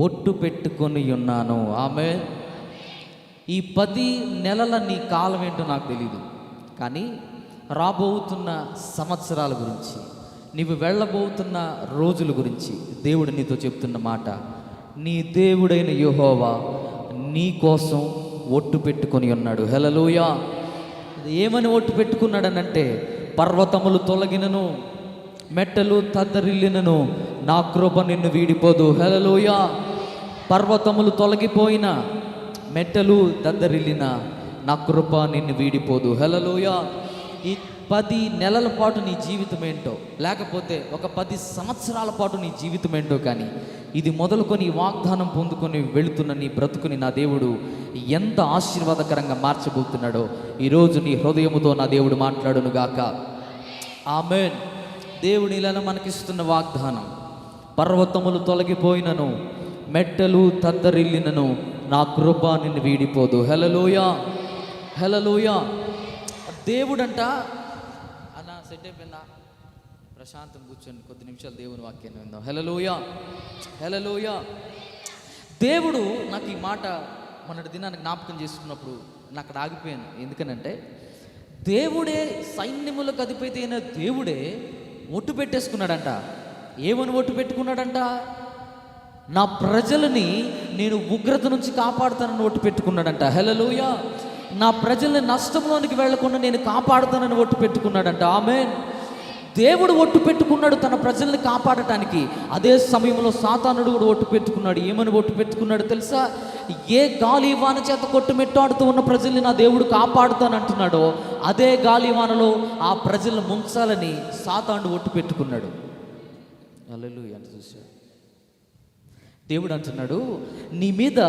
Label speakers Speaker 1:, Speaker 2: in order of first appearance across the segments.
Speaker 1: ఒట్టు పెట్టుకొని ఉన్నాను. ఆమె ఈ 10 నెలల నీ కాలం ఏంటో నాకు తెలియదు, కానీ రాబోతున్న సంవత్సరాల గురించి, నీవు వెళ్ళబోతున్న రోజుల గురించి దేవుడు నీతో చెప్తున్న మాట, నీ దేవుడైన యెహోవా నీ కోసం ఒట్టు పెట్టుకొని ఉన్నాడు. హల్లెలూయా. ఏమని ఒట్టు పెట్టుకున్నాడనంటే, పర్వతములు తొలగినను, మెట్టలు తద్దరిల్లినను, నా కృప నిన్ను వీడిపోదు. హల్లెలూయా. పర్వతములు తొలగిపోయిన, మెట్టలు దద్దరిల్లిన, నా కృప నిన్ను వీడిపోదు. హల్లెలూయా. ఈ 10 నెలల పాటు నీ జీవితం ఏంటో, లేకపోతే ఒక 10 సంవత్సరాల పాటు నీ జీవితం ఏంటో, కానీ ఇది మొదలుకొని వాగ్దానం పొందుకొని వెళుతున్న నీ బ్రతుకుని నా దేవుడు ఎంత ఆశీర్వాదకరంగా మార్చబోతున్నాడో ఈరోజు నీ హృదయముతో నా దేవుడు మాట్లాడును గాక. ఆమేన్. దేవుని ఇలా మనకిస్తున్న వాగ్దానం, పర్వతములు తొలగిపోయినను, మెట్టలు తద్దరిల్లినను, నా కృప నిన్ను వీడిపోదు. హల్లెలూయా. హల్లెలూయా. దేవుడంట అన్న సెట్ అయిపోయిందా? ప్రశాంతం కూర్చొని కొద్ది నిమిషాలు దేవుని వాక్యాన్ని విందాం. హల్లెలూయా. హల్లెలూయా. దేవుడు నాకు ఈ మాట మొన్నటి దినాన్ని జ్ఞాపకం చేసుకున్నప్పుడు నేను అక్కడ ఆగిపోయాను. ఎందుకనంటే, దేవుడే సైన్యములకు అధిపతి అయిన దేవుడే ఒట్టు పెట్టేసుకున్నాడంట. ఏమని ఒట్టు పెట్టుకున్నాడంట? నా ప్రజలని నేను ఉగ్రత నుంచి కాపాడుతానని ఒట్టు పెట్టుకున్నాడంట. హల్లెలూయా. నా ప్రజల్ని నష్టంలోనికి వెళ్లకుండా నేను కాపాడుతానని ఒట్టు పెట్టుకున్నాడంట. ఆమేన్. దేవుడు ఒట్టు పెట్టుకున్నాడు తన ప్రజల్ని కాపాడటానికి. అదే సమయంలో సాతానుడు కూడా ఒట్టు పెట్టుకున్నాడు. ఏమని ఒట్టు పెట్టుకున్నాడు తెలుసా? ఏ గాలివాన చేత కొట్టుమెట్టాడుతూ ఉన్న ప్రజల్ని నా దేవుడు కాపాడుతానంటున్నాడో, అదే గాలివానలో ఆ ప్రజలను ముంచాలని సాతానుడు ఒట్టు పెట్టుకున్నాడు. హల్లెలూయా. అంటే చూశాడు దేవుడు అంటున్నాడు, నీ మీద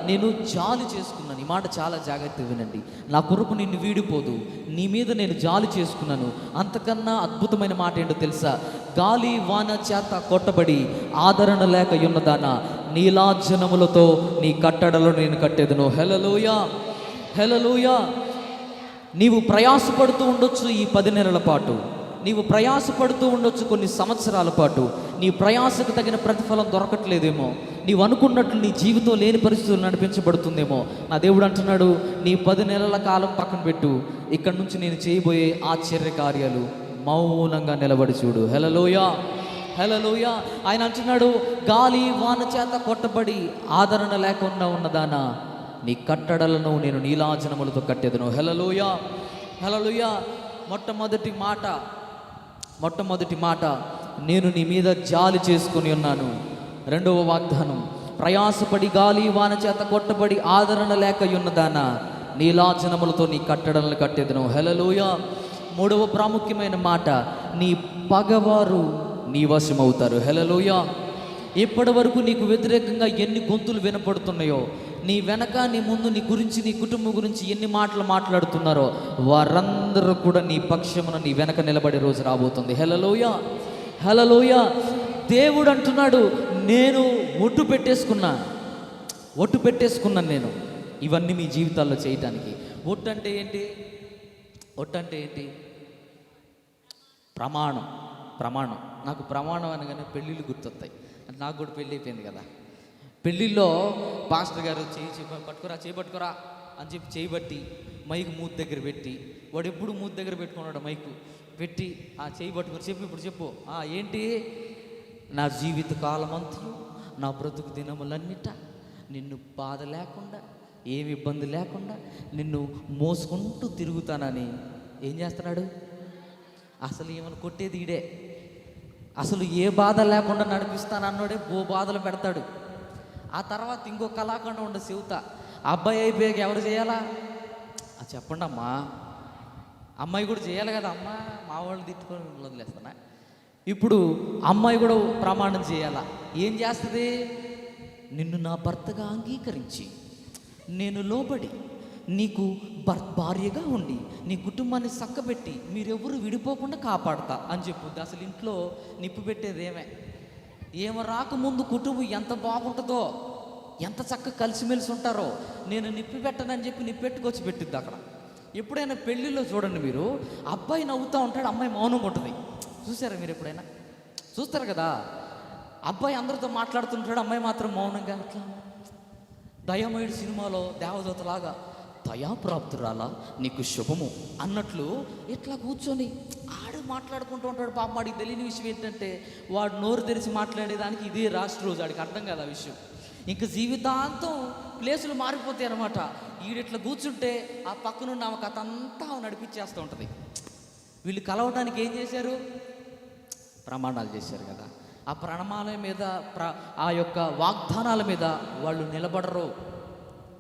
Speaker 1: నేను జాలి చేసుకున్నాను. ఈ మాట చాలా జాగ్రత్తగా వినండి. నా కృప నిన్ను వీడిపోదు, నీ మీద నేను జాలి చేసుకున్నాను. అంతకన్నా అద్భుతమైన మాట ఏంటో తెలుసా? గాలి వాన చేత కొట్టబడి ఆదరణ లేక ఉన్నదానా, నీలాజనములతో నీ కట్టడలో నేను కట్టేదను. హల్లెలూయా. హల్లెలూయా. నీవు ప్రయాసపడుతూ ఉండొచ్చు ఈ 10 నెలల పాటు, నీవు ప్రయాసపడుతూ ఉండొచ్చు కొన్ని సంవత్సరాల పాటు. నీ ప్రయాసకు తగిన ప్రతిఫలం దొరకట్లేదేమో, నీవు అనుకున్నట్లు నీ జీవితం లేని పరిస్థితులు నడిపించబడుతుందేమో. నా దేవుడు అంటున్నాడు, నీ 10 నెలల కాలం పక్కన పెట్టు, ఇక్కడ నుంచి నేను చేయబోయే ఆశ్చర్య కార్యాలు మౌనంగా నిలబడి చూడు. హల్లెలూయా. హల్లెలూయా. ఆయన అంటున్నాడు, గాలి వాన చేత కొట్టబడి ఆదరణ లేకుండా ఉన్నదానా, నీ కట్టడలను నేను నీలాజనములతో కట్టేదను. హల్లెలూయా. హల్లెలూయా. మొట్టమొదటి మాట నేను నీ మీద జాలి చేసుకుని ఉన్నాను. రెండవ వాగ్దానం, ప్రయాసపడి గాలి వాన చేత కొట్టబడి ఆదరణ లేక ఉన్నదానా, నీలాజనములతో నీ కట్టడలను కట్టేదను. హల్లెలూయా. మూడవ ప్రాముఖ్యమైన మాట, నీ పగవారు నీ వశమవుతారు. హల్లెలూయా. ఇప్పటి వరకు నీకు వ్యతిరేకంగా ఎన్ని గొంతులు వినపడుతున్నాయో, నీ వెనక నీ ముందు నీ గురించి, నీ కుటుంబం గురించి ఎన్ని మాటలు మాట్లాడుతున్నారో, వారందరూ కూడా నీ పక్షమున నీ వెనక నిలబడే రోజు రాబోతుంది. హల్లెలూయా. హల్లెలూయా. దేవుడు అంటున్నాడు, నేను ఒట్టు పెట్టేసుకున్నాను నేను ఇవన్నీ మీ జీవితాల్లో చేయటానికి. ఒట్టు అంటే ఏంటి? ప్రమాణం. నాకు ప్రమాణం అనగానే పెళ్ళిళ్ళు గుర్తొస్తాయి. అంటే నాకు కూడా పెళ్ళి అయిపోయింది కదా. పెళ్ళిళ్ళలో పాస్టర్ గారు చేయి పట్టుకోరా అని చెప్పి చేయబట్టి మైకు మూతి దగ్గర పెట్టి, వాడు ఎప్పుడు మూతి దగ్గర పెట్టుకున్నాడు మైకు పెట్టి, ఆ చేయి పట్టుకొని ఇప్పుడు చెప్పు ఏంటి? నా జీవిత కాలమంతయు, నా బ్రతుకు దినములన్నిట నిన్ను బాధ లేకుండా, ఏమి ఇబ్బంది లేకుండా నిన్ను మోసుకుంటూ తిరుగుతానని ఏం చేస్తున్నాడు? అసలు ఏమని కొట్టేది ఈడే. అసలు ఏ బాధ లేకుండా నడిపిస్తానన్నోడే బాధలు పెడతాడు. ఆ తర్వాత ఇంకో కళాఖండం ఉండే చెబుతా. అబ్బాయి అయిపోయాక ఎవరు చేయాలా? చెప్పండి అమ్మా. అమ్మాయి కూడా చేయాలి కదా. అమ్మ మా వాళ్ళు తిట్టుకొని వదిలేస్తానా? ఇప్పుడు అమ్మాయి కూడా ప్రమాణం చేయాలా? ఏం చేస్తుంది? నిన్ను నా భర్తగా అంగీకరించి, నేను లోబడి నీకు భార్యగా ఉండి నీ కుటుంబాన్ని చక్కబెట్టి మీరెవరు విడిపోకుండా కాపాడతా అని చెప్పుద్ది. అసలు ఇంట్లో నిప్పు పెట్టేది ఏమో రాకముందు కుటుంబం ఎంత బాగుంటుందో, ఎంత చక్కగా కలిసిమెలిసి ఉంటారో, నేను నిప్పి పెట్టనని చెప్పి నిప్పు పెట్టుకొచ్చి పెట్టిద్ది అక్కడ. ఎప్పుడైనా పెళ్ళిళ్ళో చూడండి మీరు, అబ్బాయి నవ్వుతూ ఉంటాడు, అమ్మాయి మౌనంగా ఉంటుంది. చూసారా మీరు? ఎప్పుడైనా చూస్తారు కదా. అబ్బాయి అందరితో మాట్లాడుతుంటాడు, అమ్మాయి మాత్రం మౌనంగా అట్లా. దయామయుడు సినిమాలో దేవదూతలాగా దయాప్రాప్తురాలా నీకు శుభము అన్నట్లు ఇట్లా కూర్చొని ఆడు మాట్లాడుకుంటూ ఉంటాడు. పాపం వాడికి తెలియని విషయం ఏంటంటే వాడు నోరు తెరిచి మాట్లాడేదానికి ఇదే రాష్ట్ర రోజు, వాడికి అర్థం కాదు ఆ విషయం. ఇంక జీవితాంతం ప్లేసులు మారిపోతాయి అనమాట. ఈడిట్లా కూర్చుంటే ఆ పక్కనున్న ఆమె కథ అంతా నడిపించేస్తూ ఉంటుంది. వీళ్ళు కలవడానికి ఏం చేశారు? ప్రమాణాలు చేశారు కదా. ఆ ప్రమాణాల మీద ఆ యొక్క వాగ్దానాల మీద వాళ్ళు నిలబడరు.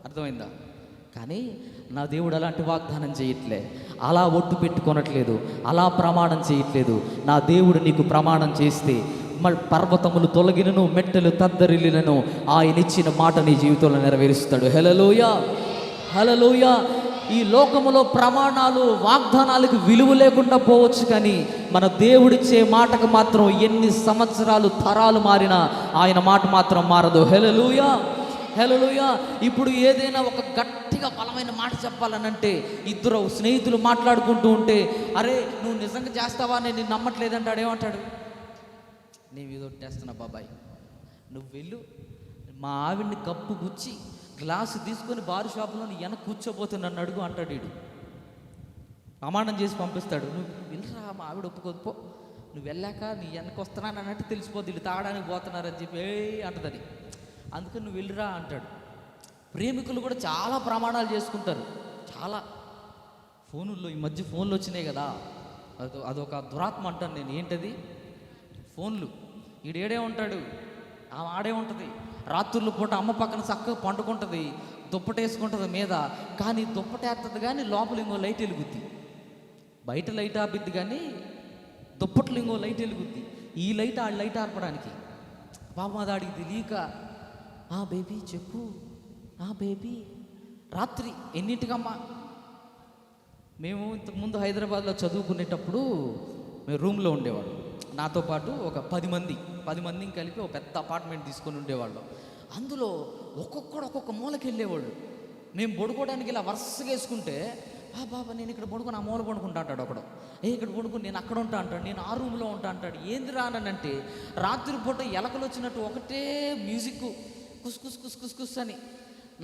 Speaker 1: అర్థమైందా? కానీ నా దేవుడు అలాంటి వాగ్దానం చేయట్లే, అలా ఒట్టు పెట్టుకొనట్లేదు, అలా ప్రమాణం చేయట్లేదు. నా దేవుడు నీకు ప్రమాణం చేస్తే పర్వతములు తొలగినను మెట్టెలు తద్దరిల్లినను ఆయన ఇచ్చిన మాట నీ జీవితంలో నెరవేరుస్తాడు. హల్లెలూయా, హల్లెలూయా. ఈ లోకములో ప్రమాణాలు వాగ్దానాలకు విలువ లేకుండా పోవచ్చు, కానీ మన దేవుడిచ్చే మాటకు మాత్రం ఎన్ని సంవత్సరాలు తరాలు మారినా ఆయన మాట మాత్రం మారదు. హల్లెలూయా, హల్లెలూయా. ఇప్పుడు ఏదైనా ఒక గట్టిగా బలమైన మాట చెప్పాలనంటే ఇద్దరు స్నేహితులు మాట్లాడుకుంటూ ఉంటే, అరే నువ్వు నిజంగా చేస్తావా, నేను నమ్మట్లేదంటాడు. ఏమంటాడు? నేను ఏదో చేస్తున్నా బాబాయ్, నువ్వు వెళ్ళు, మా ఆవిడ్ని కప్పు గుచ్చి గ్లాసు తీసుకొని బారు షాపులో నీ వెనక కూర్చోబోతే నన్ను అడుగు అంటాడు. వీడు ప్రమాణం చేసి పంపిస్తాడు. నువ్వు వెళ్ళరా, మా ఆవిడ ఒప్పుకోదు, పో, నువ్వు వెళ్ళాక నీ వెనక వస్తున్నాను అన్నట్టు తెలిసిపోద్ది, వీళ్ళు తాగడానికి పోతున్నారని చెప్పి అంటదని, అందుకని నువ్వు వెళ్ళిరా అంటాడు. ప్రేమికులు కూడా చాలా ప్రమాణాలు చేసుకుంటారు. చాలా ఫోనుల్లో ఈ మధ్య ఫోన్లు వచ్చినాయి కదా, అదొక దురాత్మ అంటాను నేను. ఏంటది? ఫోన్లు. ఈడేడే ఉంటాడు, ఆడే ఉంటుంది. రాత్రుల పూట అమ్మ పక్కన చక్కగా పండుకుంటుంది, దుప్పటేసుకుంటుంది మీద, కానీ దుప్పటేస్తుంది కానీ లోపల ఇంకో లైట్ వెలుగుద్ది. బయట లైట్ ఆపిద్ది కానీ దుప్పట్లు ఇంకో లైట్ వెలుగుద్ది. ఈ లైట్ ఆ లైట్ ఆర్పడానికి పాపం అది ఆడికి తెలియక, బేబీ చెప్పు, బేబీ రాత్రి ఎన్నింటికమ్మా? మేము ఇంతకుముందు హైదరాబాద్లో చదువుకునేటప్పుడు మేము రూమ్లో ఉండేవాళ్ళం. నాతో పాటు ఒక 10 మందిని కలిపి ఒక పెద్ద అపార్ట్మెంట్ తీసుకొని ఉండేవాళ్ళం. అందులో ఒక్కొక్క మూలకి వెళ్ళేవాళ్ళు. మేము పడుకోవడానికి ఇలా వరుసగా వేసుకుంటే, బాబా నేను ఇక్కడ పడుకొని ఆ మూల పడుకుంటా అంటాడు ఒకడు. ఇక్కడ పడుకుని నేను అక్కడ ఉంటా అంటాడు, నేను ఆ రూమ్లో ఉంటా అంటాడు. ఏంది రానంటే రాత్రిపూట ఎలకలు వచ్చినట్టు ఒకటే మ్యూజిక్, కుస్ కుస్ కుస్ కుస్ అని.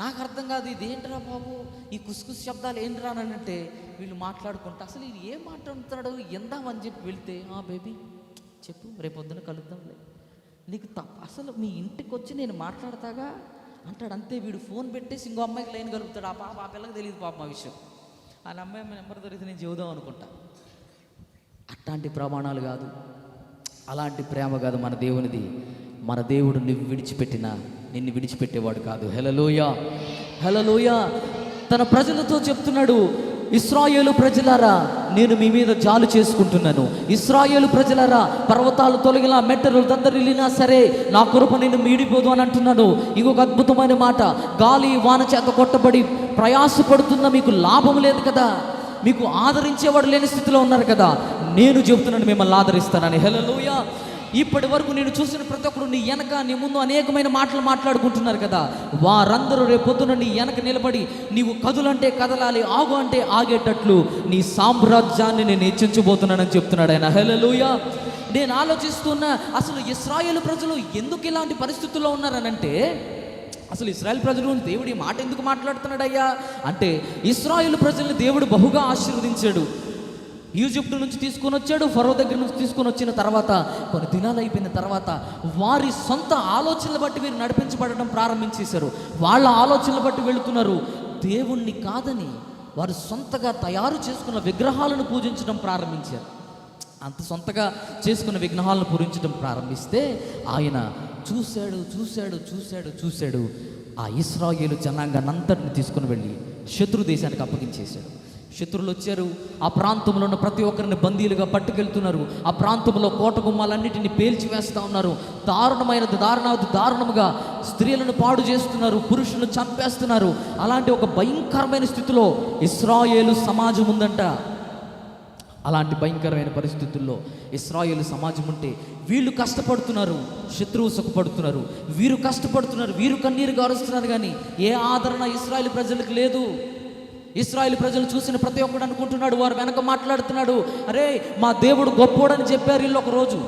Speaker 1: నాకు అర్థం కాదు, ఇది ఏంట్రా బాబు, ఈ కుస్ శబ్దాలు ఏంటి రానంటే వీళ్ళు మాట్లాడుకుంటా, అసలు ఇది ఏం మాట్లాడుతున్నాడు ఎందామని చెప్పి వెళ్తే, బేబీ చెప్పు, రేపొద్దున కలుద్దాంలే, నీకు అసలు మీ ఇంటికి వచ్చి నేను మాట్లాడతాగా అంటాడు. అంతే. వీడు ఫోన్ పెట్టేసి ఇంకో అమ్మాయికి లైన్ కలుపుతాడు. ఆ పిల్లకి తెలియదు పాపం ఆ విషయం. ఆ అమ్మాయి నెంబర్ దొరికితే నేను చెబుదాం అనుకుంటా. అట్లాంటి ప్రమాణాలు కాదు, అలాంటి ప్రేమ కాదు మన దేవునిది. మన దేవుడు నువ్వు విడిచిపెట్టినా నిన్ను విడిచిపెట్టేవాడు కాదు. హల్లెలూయా, హల్లెలూయా. తన ప్రజలతో చెప్తున్నాడు, ఇశ్రాయేలు ప్రజలారా నేను మీ మీద జాలు చేసుకుంటున్నాను. ఇశ్రాయేలు ప్రజలారా పర్వతాలు తొలగినా మెట్టలు దద్దరిల్లినా సరే నా కృప నిన్ను మీడిపోదు అని అంటున్నాడు. ఇంకొక అద్భుతమైన మాట, గాలి వాన చేత కొట్టబడి ప్రయాసపడుతున్న మీకు లాభం లేదు కదా, మీకు ఆదరించేవాడు లేని స్థితిలో ఉన్నారు కదా, నేను చెబుతున్నాను మిమ్మల్ని ఆదరిస్తానని. హల్లెలూయా. ఇప్పటి వరకు నేను చూసిన ప్రతి ఒక్కరు నీ వెనక నీ ముందు అనేకమైన మాటలు మాట్లాడుకుంటున్నారు కదా, వారందరూ రేపొద్దున నీ వెనక నిలబడి నీవు కదులంటే కదలాలి, ఆగు అంటే ఆగేటట్లు నీ సామ్రాజ్యాన్ని నేను హెచ్చించబోతున్నానని చెప్తున్నాడు ఆయన. హల్లెలూయా. నేను ఆలోచిస్తున్నా, అసలు ఇశ్రాయేలు ప్రజలు ఎందుకు ఇలాంటి పరిస్థితుల్లో ఉన్నారనంటే, అసలు ఇశ్రాయేలు ప్రజలు దేవుడు ఈ మాట ఎందుకు మాట్లాడుతున్నాడయ్యా అంటే, ఇశ్రాయేలు ప్రజల్ని దేవుడు బహుగా ఆశీర్వదించాడు. ఈజిప్టు నుంచి తీసుకొని వచ్చాడు, ఫరో దగ్గర నుంచి తీసుకొని వచ్చిన తర్వాత కొన్ని దినాలు అయిపోయిన తర్వాత వారి సొంత ఆలోచనలు బట్టి వీరు నడిపించబడడం ప్రారంభించేశారు. వాళ్ళ ఆలోచనలు బట్టి వెళుతున్నారు. దేవుణ్ణి కాదని వారు సొంతగా తయారు చేసుకున్న విగ్రహాలను పూజించడం ప్రారంభించారు. అంత సొంతగా చేసుకున్న విగ్రహాలను పూజించడం ప్రారంభిస్తే ఆయన చూశాడు. ఆ ఇశ్రాయేలు జనాంగాన్ని అంతటిని తీసుకుని వెళ్ళి శత్రు దేశానికి అప్పగించేశాడు. శత్రువులు వచ్చారు, ఆ ప్రాంతంలో ఉన్న ప్రతి ఒక్కరిని బందీలుగా పట్టుకెళ్తున్నారు. ఆ ప్రాంతంలో కోట గుమ్మాలన్నిటిని పేల్చివేస్తూ ఉన్నారు. దారుణముగా స్త్రీలను పాడు చేస్తున్నారు, పురుషులను చంపేస్తున్నారు. అలాంటి ఒక భయంకరమైన స్థితిలో ఇశ్రాయేలు సమాజం ఉందంట. అలాంటి భయంకరమైన పరిస్థితుల్లో ఇశ్రాయేలు సమాజం ఉంటే వీళ్ళు కష్టపడుతున్నారు, శత్రువు సుఖపడుతున్నారు. వీరు కష్టపడుతున్నారు, వీరు కన్నీరు గారుస్తున్నారు, కానీ ఏ ఆదరణ ఇశ్రాయేలు ప్రజలకు లేదు. ఇశ్రాయేలు ప్రజలు చూసిన ప్రతి ఒక్కడు అనుకుంటున్నాడు, వారు వెనక మాట్లాడుతున్నాడు, అరే మా దేవుడు గొప్పోడని చెప్పారు వీళ్ళు ఒకరోజు.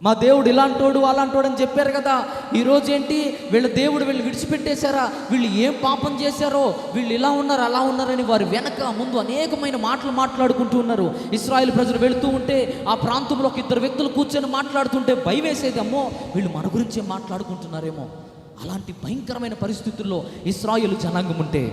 Speaker 1: మా దేవుడు ఇలాంటోడు అలాంటోడు అని చెప్పారు కదా. ఈరోజు ఏంటి, వీళ్ళ దేవుడు వీళ్ళు విడిచిపెట్టేశారా, వీళ్ళు ఏం పాపం చేశారో, వీళ్ళు ఇలా ఉన్నారు అలా ఉన్నారని వారి వెనక ముందు అనేకమైన మాటలు మాట్లాడుకుంటూ ఉన్నారు. ఇశ్రాయేలు ప్రజలు వెళుతూ ఉంటే ఆ ప్రాంతంలో ఒక ఇద్దరు వ్యక్తులు కూర్చొని మాట్లాడుతుంటే భయం వేసేది, అమ్మో వీళ్ళు మన గురించే మాట్లాడుకుంటున్నారేమో. అలాంటి భయంకరమైన పరిస్థితుల్లో ఇశ్రాయేలు జనాంగం ఉంటే,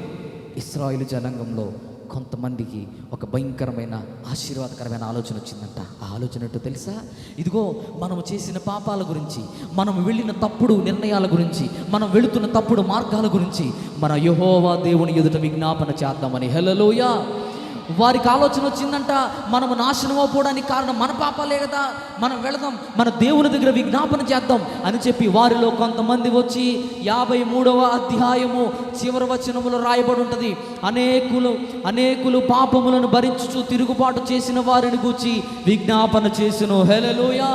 Speaker 1: ఇశ్రాయేలు జనాంగంలో కొంతమందికి ఒక భయంకరమైన ఆశీర్వాదకరమైన ఆలోచన వచ్చిందంట. ఆ ఆలోచన ఏంటో తెలుసా? ఇదిగో మనం చేసిన పాపాల గురించి, మనం వెళ్ళిన తప్పుడు నిర్ణయాల గురించి, మనం వెళుతున్న తప్పుడు మార్గాల గురించి మన యెహోవా దేవుని ఎదుట విజ్ఞాపన చేద్దామని. హల్లెలూయా. వారికి ఆలోచన వచ్చిందంట, మనము నాశనం అయిపోవడానికి కారణం మన పాపాలే కదా, మనం వెళదాం మన దేవుని దగ్గర విజ్ఞాపన చేద్దాం అని చెప్పి వారిలో కొంతమంది వచ్చి 53వ అధ్యాయము చివరి వచనములో రాయబడి ఉంటుంది, అనేకులు పాపములను భరించుచు తిరుగుబాటు చేసిన వారిని గూర్చి విజ్ఞాపన చేసెను. హల్లెలూయా.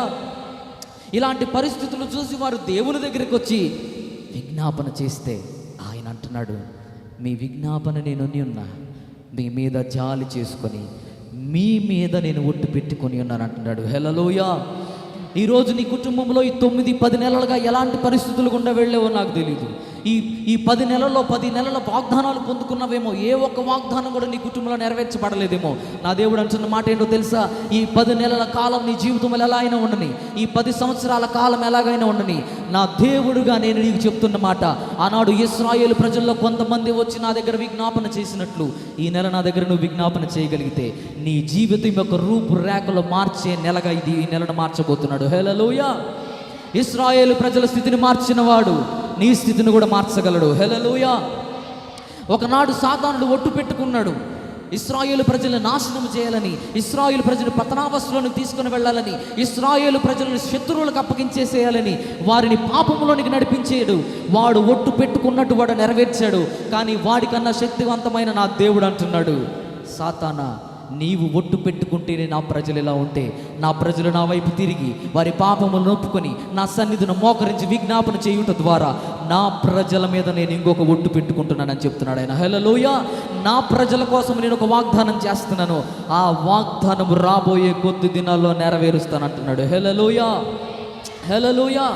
Speaker 1: ఇలాంటి పరిస్థితులు చూసి వారు దేవుని దగ్గరికి వచ్చి విజ్ఞాపన చేస్తే ఆయన అంటున్నాడు, మీ విజ్ఞాపన నేను ఉన్నా, మీ మీద జాలి చేసుకొని మీ మీద నేను ఒట్టు పెట్టుకొని ఉన్నాను అంటున్నాడు. హల్లెలూయా. ఈరోజు నీ కుటుంబంలో ఈ 9-10 నెలలుగా ఎలాంటి పరిస్థితులు గుండా వెళ్ళేవో నాకు తెలియదు. ఈ 10 నెలల్లో 10 నెలల వాగ్దానాలు పొందుకున్నావేమో, ఏ ఒక్క వాగ్దానం కూడా నీ కుటుంబంలో నెరవేర్చబడలేదేమో. నా దేవుడు అంటున్న మాట ఏంటో తెలుసా? ఈ 10 నెలల కాలం నీ జీవితంలో ఎలా అయినా ఉండని, ఈ 10 సంవత్సరాల కాలం ఎలాగైనా ఉండని, నా దేవుడుగా నేను నీకు చెప్తున్న మాట, ఆనాడు ఇశ్రాయేలు ప్రజల్లో కొంతమంది వచ్చి నా దగ్గర విజ్ఞాపన చేసినట్లు ఈ నెల నా దగ్గర నువ్వు విజ్ఞాపన చేయగలిగితే నీ జీవితం యొక్క రూపురేఖలు మార్చే నెలగా ఈ నెలను మార్చబోతున్నాడు. హల్లెలూయా. ఇశ్రాయేలు ప్రజల స్థితిని మార్చిన వాడు నీ స్థితిని కూడా మార్చగలడు. హల్లెలూయా. ఒకనాడు సాతానుడు ఒట్టు పెట్టుకున్నాడు, ఇశ్రాయేలు ప్రజలను నాశనం చేయాలని, ఇశ్రాయేలు ప్రజలు పతనావస్థలోనికి తీసుకుని వెళ్ళాలని, ఇశ్రాయేలు ప్రజలను శత్రువులకు అప్పగించేసేయాలని, వారిని పాపంలోనికి నడిపించేడు. వాడు ఒట్టు పెట్టుకున్నట్టు వాడు నెరవేర్చాడు. కానీ వాడికన్నా శక్తివంతమైన నా దేవుడు అంటున్నాడు, సాతానా నీవు ఒట్టు పెట్టుకుంటేనే నా ప్రజలు ఇలా ఉంటే, నా ప్రజలు నా వైపు తిరిగి వారి పాపములను ఒప్పుకొని నా సన్నిధిని మోకరించి విజ్ఞాపన చేయుట ద్వారా నా ప్రజల మీద నేను ఇంకొక ఒట్టు పెట్టుకుంటున్నానని చెప్తున్నాడు ఆయన. హల్లెలూయా. నా ప్రజల కోసం నేను ఒక వాగ్దానం చేస్తున్నాను, ఆ వాగ్దానం రాబోయే కొద్ది దినాల్లో నెరవేరుస్తానంటున్నాడు. హల్లెలూయా. హల్లెలూయా.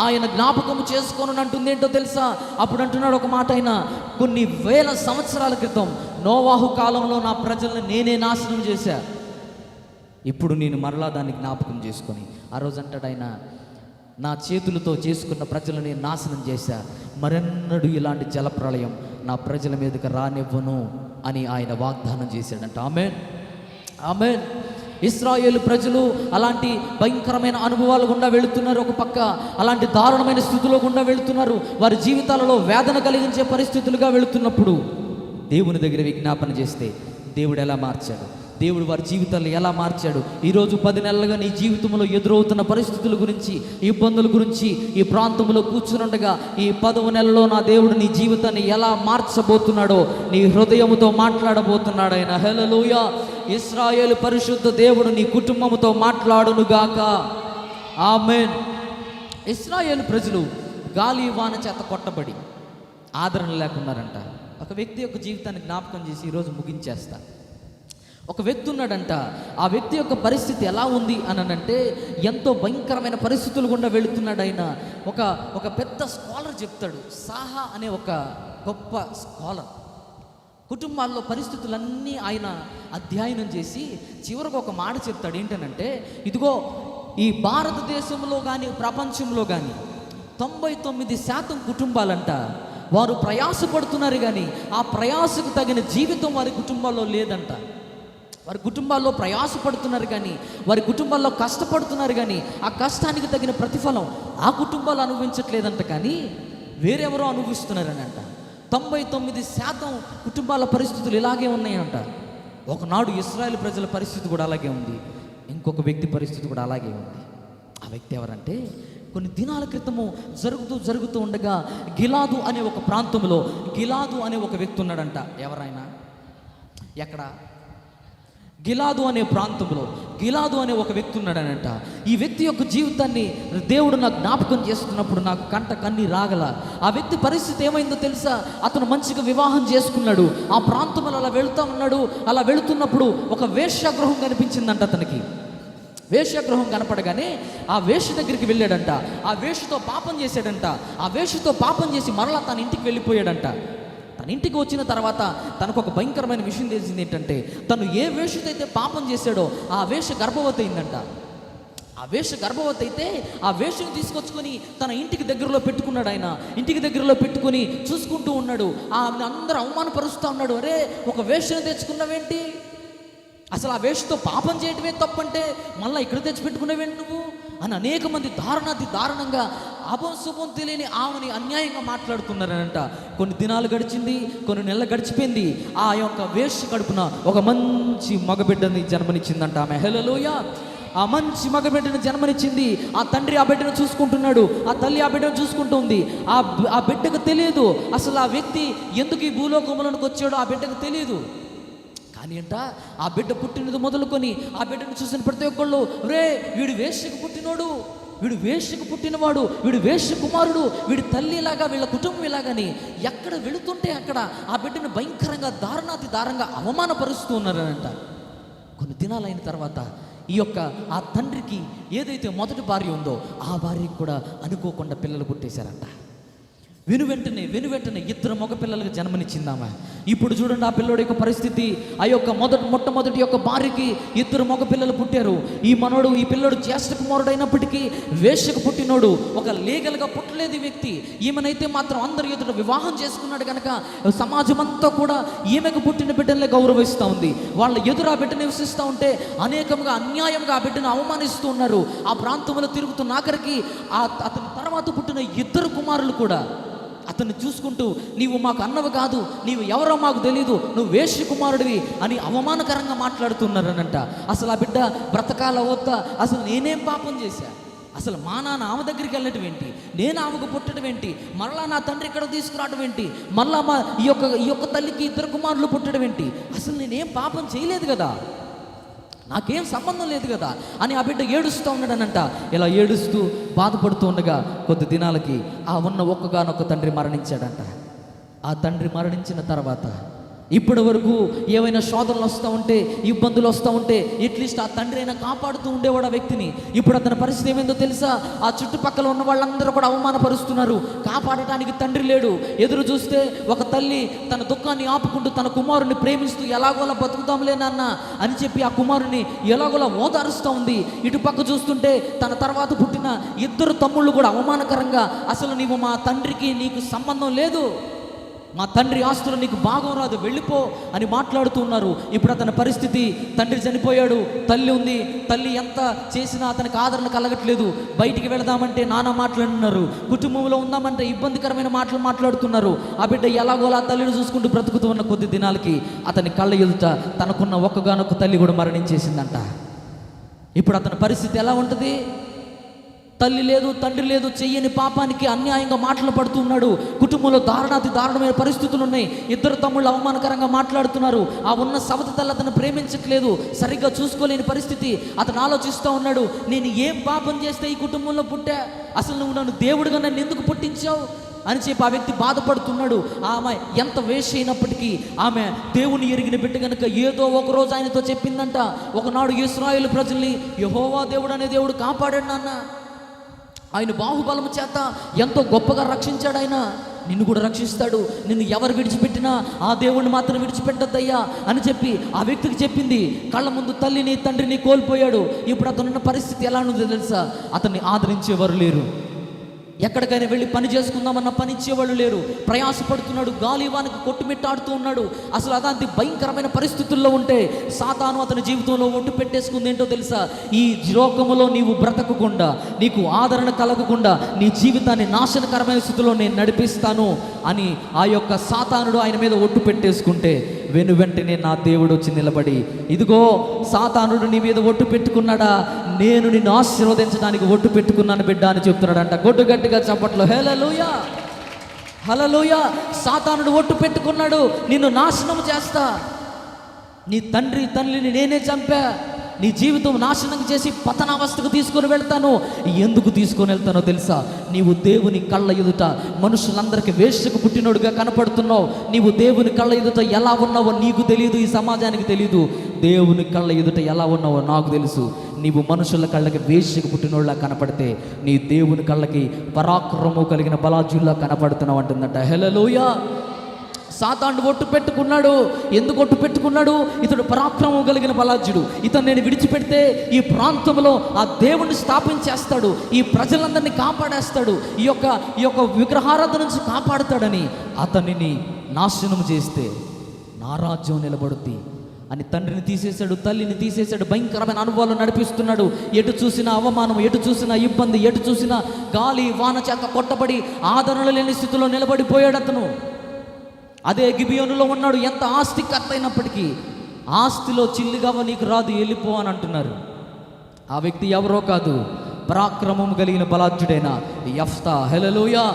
Speaker 1: ఆయన జ్ఞాపకము చేసుకోను అంటుంది ఏంటో తెలుసా? అప్పుడు అంటున్నాడు ఒక మాట, ఆయన కొన్ని వేల సంవత్సరాల క్రితం నోవాహు కాలంలో నా ప్రజలను నేనే నాశనం చేశా, ఇప్పుడు నేను మరలా దాన్ని జ్ఞాపకం చేసుకొని, ఆ రోజు అంటాడు ఆయన, నా చేతులతో చేసుకున్న ప్రజలను నేను నాశనం చేశా, మరెన్నడూ ఇలాంటి జలప్రళయం నా ప్రజల మీదకి రానివ్వను అని ఆయన వాగ్దానం చేశాడంట. ఆమేన్, ఆమేన్. ఇశ్రాయేలు ప్రజలు అలాంటి భయంకరమైన అనుభవాలు గుండా వెళుతున్నారు. ఒక పక్క అలాంటి దారుణమైన స్థితిలో గుండా వెళుతున్నారు. వారి జీవితాలలో వేదన కలిగించే పరిస్థితులుగా వెళుతున్నప్పుడు దేవుని దగ్గర విజ్ఞాపన చేస్తే దేవుడు ఎలా మార్చాడు, దేవుడు వారి జీవితాలను ఎలా మార్చాడు. ఈరోజు 10 నెలలుగా నీ జీవితంలో ఎదురవుతున్న పరిస్థితుల గురించి, ఇబ్బందుల గురించి ఈ ప్రాంతంలో కూర్చునుండగా ఈ 10వ నెలలో నా దేవుడు నీ జీవితాన్ని ఎలా మార్చబోతున్నాడో నీ హృదయముతో మాట్లాడబోతున్నాడు ఆయన. హల్లెలూయా. ఇశ్రాయేలు పరిశుద్ధ దేవుడు నీ కుటుంబముతో మాట్లాడునుగాక. ఆమేన్. ఇశ్రాయేలు ప్రజలు గాలి వాన చేత కొట్టబడి ఆదరణ లేకున్నారంట. ఒక వ్యక్తి యొక్క జీవితాన్ని జ్ఞాపకం చేసి ఈరోజు ముగించేస్తా. ఒక వ్యక్తి ఉన్నాడంట, ఆ వ్యక్తి యొక్క పరిస్థితి ఎలా ఉంది అనంటే ఎంతో భయంకరమైన పరిస్థితులు గుండా వెళుతున్నాడు ఆయన. ఒక పెద్ద స్కాలర్ చెప్తాడు, సాహా అనే ఒక గొప్ప స్కాలర్ కుటుంబాల్లో పరిస్థితులన్నీ ఆయన అధ్యయనం చేసి చివరికి ఒక మాట చెప్తాడు. ఏంటనంటే, ఇదిగో ఈ భారతదేశంలో కానీ ప్రపంచంలో కానీ 99% కుటుంబాలంట వారు ప్రయాసపడుతున్నారు, కానీ ఆ ప్రయాసకు తగిన జీవితం వారి కుటుంబాల్లో లేదంట. వారి కుటుంబాల్లో ప్రయాసపడుతున్నారు కానీ, వారి కుటుంబాల్లో కష్టపడుతున్నారు కానీ ఆ కష్టానికి తగిన ప్రతిఫలం ఆ కుటుంబాలు అనుభవించట్లేదంట, కానీ వేరెవరో అనుభవిస్తున్నారని అంట. 99% కుటుంబాల పరిస్థితులు ఇలాగే ఉన్నాయంట. ఒకనాడు ఇశ్రాయేలు ప్రజల పరిస్థితి కూడా అలాగే ఉంది, ఇంకొక వ్యక్తి పరిస్థితి కూడా అలాగే ఉంది. ఆ వ్యక్తి ఎవరంటే, కొన్ని దినాల క్రితము జరుగుతూ ఉండగా గిలాదు అనే ఒక ప్రాంతంలో గిలాదు అనే ఒక వ్యక్తి ఉన్నాడంట. ఎవరైనా ఎక్కడ? గిలాదు అనే ప్రాంతంలో గిలాదు అనే ఒక వ్యక్తి ఉన్నాడనంట. ఈ వ్యక్తి యొక్క జీవితాన్ని దేవుడు నాకు జ్ఞాపకం చేస్తున్నప్పుడు నాకు కన్నీ రాగల. ఆ వ్యక్తి పరిస్థితి ఏమైందో తెలుసా? అతను మంచిగా వివాహం చేసుకున్నాడు, ఆ ప్రాంతంలో అలా వెళుతూ ఉన్నాడు. అలా వెళుతున్నప్పుడు ఒక వేశ్యాగృహం కనిపించిందంట అతనికి. వేశ్యాగృహం కనపడగానే ఆ వేశ్య దగ్గరికి వెళ్ళాడంట. ఆ వేశ్యతో పాపం చేశాడంట. ఆ వేశ్యతో పాపం చేసి మరలా తన ఇంటికి వెళ్ళిపోయాడంట. తన ఇంటికి వచ్చిన తర్వాత తనకు ఒక భయంకరమైన విషయం తెలిసింది. ఏంటంటే తను ఏ వేశ్యతో అయితే పాపం చేశాడో ఆ వేశ్య గర్భవతి అయిందంట. ఆ వేశ్య గర్భవతి అయితే ఆ వేశ్యను తీసుకొచ్చుకొని తన ఇంటికి దగ్గరలో పెట్టుకున్నాడు. ఆయన ఇంటికి దగ్గరలో పెట్టుకొని చూసుకుంటూ ఉన్నాడు. అందరూ అవమానపరుస్తూ ఉన్నాడు. అరే, ఒక వేశ్యను తెచ్చుకున్నావేంటి, అసలు ఆ వేశ్యతో పాపం చేయటమే తప్పంటే మళ్ళీ ఇక్కడ తెచ్చిపెట్టుకునేవేంటి నువ్వు అని అనేక మంది దారుణంగా అభంశుభం తెలియని ఆమెని అన్యాయంగా మాట్లాడుతున్నారనంట. కొన్ని దినాలు గడిచింది, కొన్ని నెలలు గడిచిపోయింది. ఆ యొక్క వేశ్య కడుపున ఒక మంచి మగబిడ్డని జన్మనిచ్చిందంట ఆమె. హల్లెలూయా. ఆ మంచి మగబిడ్డను జన్మనిచ్చింది. ఆ తండ్రి ఆ బిడ్డను చూసుకుంటున్నాడు, ఆ తల్లి ఆ బిడ్డను చూసుకుంటుంది. ఆ బిడ్డకు తెలియదు అసలు ఆ వ్యక్తి ఎందుకు ఈ భూలోకంలోనికి వచ్చాడో ఆ బిడ్డకు తెలియదు. కానీ అంట ఆ బిడ్డ పుట్టినది మొదలుకొని ఆ బిడ్డను చూసిన ప్రతి ఒక్కళ్ళు, రే వీడు వేశ్యకు పుట్టినోడు, వీడు వేశ్యకు పుట్టినవాడు, వీడు వేశ్య కుమారుడు, వీడి తల్లి ఇలాగా, వీళ్ళ కుటుంబం ఇలాగని ఎక్కడ వెళుతుంటే అక్కడ ఆ బిడ్డను భయంకరంగా దారుణంగా అవమానపరుస్తూ ఉన్నారనంట. కొన్ని దినాలు అయిన తర్వాత ఈ యొక్క ఆ తండ్రికి ఏదైతే మొదటి భార్య ఉందో ఆ భార్యకి కూడా అనుకోకుండా పిల్లలు పుట్టేశారంట. వెను వెంటనే ఇద్దరు మగ పిల్లలకు జన్మనిచ్చిందామా. ఇప్పుడు చూడండి ఆ పిల్లోడి యొక్క పరిస్థితి. ఆ యొక్క మొట్టమొదటి యొక్క భార్యకి ఇద్దరు మగ పిల్లలు పుట్టారు. ఈ పిల్లోడు జ్యేష్ఠ కుమారుడు అయినప్పటికీ వేశ్యకు పుట్టినోడు, ఒక లీగల్గా పుట్టలేదు ఈ వ్యక్తి. ఈమెనైతే మాత్రం అందరి ఎదుట వివాహం చేసుకున్నాడు కనుక సమాజం అంతా కూడా ఈమెకు పుట్టిన బిడ్డలే గౌరవిస్తూ ఉంది. వాళ్ళ ఎదురు ఆ బిడ్డ నివసిస్తూ ఉంటే అనేకంగా అన్యాయంగా ఆ బిడ్డను అవమానిస్తూ ఉన్నారు. ఆ ప్రాంతంలో తిరుగుతున్న ఆఖరికి అతని తర్వాత పుట్టిన ఇద్దరు కుమారులు కూడా అతన్ని చూసుకుంటూ, నీవు మాకు అన్నవి కాదు, నీవు ఎవరో మాకు తెలీదు, నువ్వు వేశ్య కుమారుడివి అని అవమానకరంగా మాట్లాడుతున్నారనంట. అసలు ఆ బిడ్డ బ్రతకాల వద్దా, అసలు నేనేం పాపం చేశా, అసలు మా నాన్న ఆమె దగ్గరికి వెళ్ళటం ఏంటి, నేను ఆమెకు పుట్టడం ఏంటి, మరలా నా తండ్రి ఇక్కడ తీసుకురావడం ఏంటి, మళ్ళా ఈ యొక్క తల్లికి ఇద్దరు కుమారులు పుట్టడం ఏంటి, అసలు నేనేం పాపం చేయలేదు కదా, నాకేం సంబంధం లేదు కదా అని ఆ బిడ్డ ఏడుస్తూ ఉన్నాడనంట. ఇలా ఏడుస్తూ బాధపడుతూ ఉండగా కొద్ది దినాలకి ఆ ఉన్న ఒక్కగానొక్క తండ్రి మరణించాడంట. ఆ తండ్రి మరణించిన తర్వాత ఇప్పటి వరకు ఏమైనా శోధనలు వస్తూ ఉంటే, ఇబ్బందులు వస్తూ ఉంటే అట్లీస్ట్ ఆ తండ్రి అయినా కాపాడుతూ ఉండేవాడు ఆ వ్యక్తిని. ఇప్పుడు అతని పరిస్థితి ఏమైందో తెలుసా? ఆ చుట్టుపక్కల ఉన్న వాళ్ళందరూ కూడా అవమానపరుస్తున్నారు. కాపాడటానికి తండ్రి లేడు. ఎదురు చూస్తే ఒక తల్లి తన దుఃఖాన్ని ఆపుకుంటూ తన కుమారుని ప్రేమిస్తూ ఎలాగోలా బతుకుతాంలే నాన్న అని చెప్పి ఆ కుమారుని ఎలాగోలా ఓదారుస్తూ ఉంది. ఇటుపక్క చూస్తుంటే తన తర్వాత పుట్టిన ఇద్దరు తమ్ముళ్ళు కూడా అవమానకరంగా, అసలు నీవు మా తండ్రికి నీకు సంబంధం లేదు, మా తండ్రి ఆస్తులు నీకు భాగం రాదు, వెళ్ళిపో అని మాట్లాడుతున్నారు. ఇప్పుడు అతని పరిస్థితి, తండ్రి చనిపోయాడు, తల్లి ఉంది, తల్లి ఎంత చేసినా అతనికి ఆదరణ కలగట్లేదు. బయటికి వెళదామంటే నానా మాట్లాడుతున్నారు, కుటుంబంలో ఉందామంటే ఇబ్బందికరమైన మాటలు మాట్లాడుతున్నారు. ఆ బిడ్డ ఎలాగోలా తల్లిని చూసుకుంటూ బ్రతుకుతూ ఉన్న కొద్ది దినాలకి అతని కళ్ళ ఎదుట తనకున్న ఒక్కగానొక్క తల్లి కూడా మరణించేసిందంట. ఇప్పుడు అతని పరిస్థితి ఎలా ఉంటుంది? తల్లి లేదు, తండ్రి లేదు, చెయ్యని పాపానికి అన్యాయంగా మాటలు పడుతున్నాడు. కుటుంబంలో దారుణమైన పరిస్థితులు ఉన్నాయి. ఇద్దరు తమ్ముళ్ళు అవమానకరంగా మాట్లాడుతున్నారు. ఆ ఉన్న సవతి తల్లి అతను ప్రేమించట్లేదు, సరిగ్గా చూసుకోలేని పరిస్థితి. అతను ఆలోచిస్తూ ఉన్నాడు, నేను ఏం పాపం చేస్తే ఈ కుటుంబంలో పుట్టా, అసలు నువ్వు నన్ను దేవుడిగా నన్ను ఎందుకు పుట్టించావు అని చెప్పి ఆ వ్యక్తి బాధపడుతున్నాడు. ఆమె ఎంత వేశ్య అయినప్పటికీ ఆమె దేవుని ఎరిగిన బిడ్డ కనుక ఏదో ఒక రోజు ఆయనతో చెప్పిందంట, ఒకనాడు ఇశ్రాయేలు ప్రజల్ని యెహోవా దేవుడు అనే దేవుడు కాపాడాడు నాన్న, ఆయన బాహుబలము చేత ఎంతో గొప్పగా రక్షించాడు, ఆయన నిన్ను కూడా రక్షిస్తాడు, నిన్ను ఎవరు విడిచిపెట్టినా ఆ దేవుణ్ణి మాత్రం విడిచిపెట్టద్దయ్యా అని చెప్పి ఆ వ్యక్తికి చెప్పింది. కళ్ళ ముందు తల్లిని తండ్రిని కోల్పోయాడు. ఇప్పుడు అతనున్న పరిస్థితి ఎలా ఉందో తెలుసా? అతన్ని ఆదరించేవారు లేరు, ఎక్కడికైనా వెళ్ళి పని చేసుకుందామన్న పని ఇచ్చేవాళ్ళు లేరు. ప్రయాసపడుతున్నాడు, గాలివానికి కొట్టుమిట్టాడుతూ ఉన్నాడు. అసలు అలాంటి భయంకరమైన పరిస్థితుల్లో ఉంటే సాతాను అతని జీవితంలో ఒట్టు పెట్టేసుకుంది. ఏంటో తెలుసా? ఈ లోకములో నీవు బ్రతకకుండా, నీకు ఆదరణ కలగకుండా నీ జీవితాన్ని నాశనకరమైన స్థితిలో నేను నడిపిస్తాను అని ఆ యొక్క సాతానుడు ఆయన మీద ఒట్టు పెట్టేసుకుంటే వెంటనే నా దేవుడు వచ్చి నిలబడి, ఇదిగో సాతానుడు నీ మీద ఒట్టు పెట్టుకున్నాడా, నేను నిన్ను ఆశీర్వదించడానికి ఒట్టు పెట్టుకున్నాను బిడ్డ అని చెప్తున్నాడంట. గొడ్డు గట్టిగా చప్పట్లో హల్లెలూయా, హల్లెలూయా. సాతానుడు ఒట్టు పెట్టుకున్నాడు, నిన్ను నాశనం చేస్తా, నీ తల్లిని నేనే చంపా, నీ జీవితం నాశనం చేసి పతనావస్థకు తీసుకొని వెళ్తాను. ఎందుకు తీసుకొని వెళ్తానో తెలుసా? నీవు దేవుని కళ్ళ ఎదుట మనుషులందరికీ వేశ్యకు పుట్టినోడుగా కనపడుతున్నావు. నీవు దేవుని కళ్ళ ఎదుట ఎలా ఉన్నావో నీకు తెలియదు, ఈ సమాజానికి తెలియదు. దేవుని కళ్ళ ఎదుట ఎలా ఉన్నావో నాకు తెలుసు. నీవు మనుషుల కళ్ళకి వేశ్యకు పుట్టినోళ్ళ కనపడితే నీ దేవుని కళ్ళకి పరాక్రమము కలిగిన బలాజుల్లా కనపడుతున్నావు అంటుందంట. హల్లెలూయా. సాతాను ఒట్టు పెట్టుకున్నాడు. ఎందుకు ఒట్టు పెట్టుకున్నాడు? ఇతడు పరాక్రమం కలిగిన బలాజ్యుడు, ఇతను నేను విడిచిపెడితే ఈ ప్రాంతంలో ఆ దేవుణ్ణి స్థాపించేస్తాడు, ఈ ప్రజలందరినీ కాపాడేస్తాడు, ఈ యొక్క విగ్రహారాధన నుంచి కాపాడుతాడని అతనిని నాశనం చేస్తే నా రాజ్యం నిలబడుద్ది అని తండ్రిని తీసేశాడు, తల్లిని తీసేశాడు. భయంకరమైన అనుభవాలు నడిపిస్తున్నాడు. ఎటు చూసినా అవమానం, ఎటు చూసినా ఇబ్బంది, ఎటు చూసినా గాలి వాన చేత కొట్టబడి ఆదరణ లేని స్థితిలో నిలబడిపోయాడు అతను. అదే గిబియోనులో ఉన్నాడు. ఎంత ఆస్తికర్త అయినప్పటికీ ఆస్తిలో చిల్లిగవ్వ నీకు రాదు, వెళ్ళిపో అని అంటున్నారు. ఆ వ్యక్తి ఎవరో కాదు, పరాక్రమం కలిగిన బలాజ్యుడైన యెఫ్తా. హల్లెలూయా.